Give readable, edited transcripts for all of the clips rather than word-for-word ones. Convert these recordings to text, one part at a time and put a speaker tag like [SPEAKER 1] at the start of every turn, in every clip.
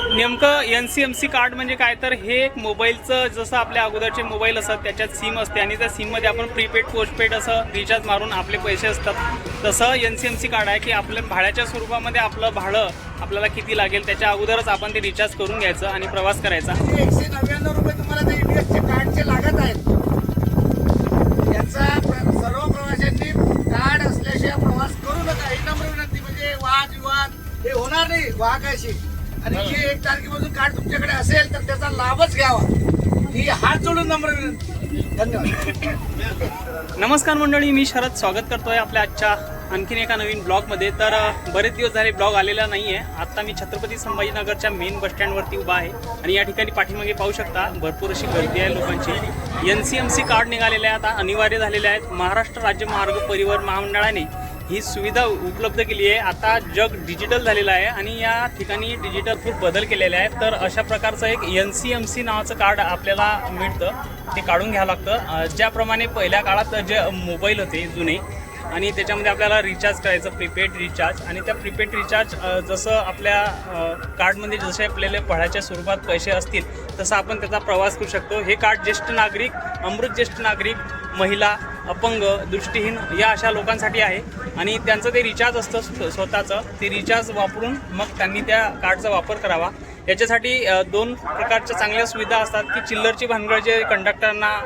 [SPEAKER 1] नेमकं NCMC card म्हणजे काय, तर हे एक मोबाईलचं जसं आपल्या अगोदरचे मोबाईल असतात त्याच्यात सिम असते आणि त्या सिममध्ये आपण प्रीपेड पोस्टपेड असं रिचार्ज मारून आपले पैसे असतात. तसं NCMC कार्ड आहे की आपल्या भाड्याच्या स्वरूपामध्ये आपलं भाडं आपल्याला किती लागेल त्याच्या अगोदरच आपण ते रिचार्ज करून घ्यायचं आणि प्रवास करायचा.
[SPEAKER 2] 199 रुपये तुम्हाला ते EBSचे कार्डचे लागत आहेत. याचा सर्व प्रवाशांनी कार्ड असल्याशिवाय प्रवास करू नका. एक नंबर विनंती. म्हणजे वाद विवाद हे होणार नाही वाहकाशी. आणि जे 1 तारखेपासून कार्ड तुमच्याकडे असेल तर त्याचा लाभच घ्यावा ही हात जोडून नम्र विनंती. धन्यवाद.
[SPEAKER 1] नमस्कार मंडळी, मी शरद स्वागत करतोय आपल्या आजच्या आणखीन एका नवीन ब्लॉगमध्ये. तर बरेच दिवस झाले ब्लॉग आलेला नाही आहे. आत्ता मी छत्रपती संभाजीनगरच्या मेन बस स्टँडवरती उभा आहे आणि या ठिकाणी पाठीमागे पाहू शकता भरपूर अशी गर्दी आहे लोकांची. NCMC कार्ड निघालेले आहे, आता अनिवार्य झालेले आहेत. महाराष्ट्र राज्य मार्ग परिवहन महामंडळाने ही सुविधा उपलब्ध केली आहे. आता जग डिजिटल झालेलं आहे आणि या ठिकाणी डिजिटल खूप बदल केलेले आहेत. तर अशा प्रकारचं एक NCMC नावाचं कार्ड आपल्याला मिळतं, ते काढून घ्यावं लागतं. ज्याप्रमाणे पहिल्या काळात जे मोबाईल होते जुने आणि त्याच्यामध्ये आपल्याला रिचार्ज करायचं प्रीपेड रिचार्ज, आणि त्या प्रीपेड रिचार्ज जसं आपल्या कार्डमध्ये जसे आपल्याला भाड्याच्या स्वरूपात पैसे असतील तसं आपण त्याचा प्रवास करू शकतो. हे कार्ड ज्येष्ठ नागरिक, अमृत ज्येष्ठ नागरिक, महिला, अपंग, दृष्टीहीन या अशा लोकांसाठी आहे आणि त्यांचं ते रिचार्ज असतं स्वतःचं. ते रिचार्ज वापरून मग त्यांनी त्या कार्डचा वापर करावा. याच्यासाठी 2 प्रकारच्या चांगल्या सुविधा असतात की चिल्लरची भानगड जे कंडक्टरना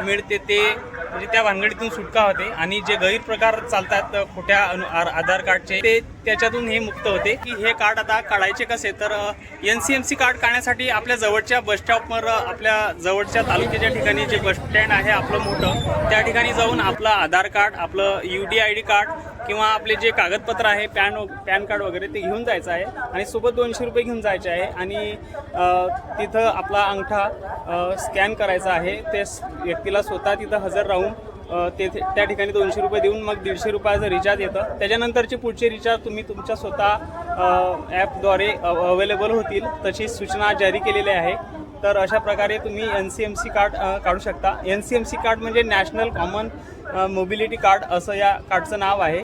[SPEAKER 1] मिळते ते म्हणजे त्या भानगडीतून सुटका होते आणि जे गैरप्रकार चालतात खोट्या आधार कार्डचे ते त्याच्यातून हे मुक्त होते. की हे कार्ड आता काढायचे कसे, तर NCMC कार्ड काढण्यासाठी आपल्या जवळच्या बसस्टॉपवर आपल्या जवळच्या तालुक्याच्या ठिकाणी जे बस स्टँड आहे आपलं मोठं, त्या ठिकाणी जाऊन आपलं आधार कार्ड, आपलं UDID कार्ड किंवा आपले जे कागदपत्र आहे पॅन कार्ड वगैरे ते घेऊन जायचं आहे आणि सोबत 200 रुपये घेऊन जायचे आहे आणि तिथं आपला अंगठा स्कॅन करायचा आहे. ते व्यक्तीला स्वतः तिथं हजर राहून ते त्या ठिकाणी 200 रुपये देऊन मग 150 रुपयाचं रिचार्ज येतं. त्याच्यानंतरचे पुढचे रिचार्ज तुम्ही तुमच्या स्वतः ॲपद्वारे अवेलेबल होतील, तशी सूचना जारी केलेली आहे. तर अशा प्रकारे तुम्ही NCMC कार्ड काढू शकता. NCMC कार्ड म्हणजे नॅशनल कॉमन मोबिलिटी कार्ड असं या कार्डचं नाव आहे.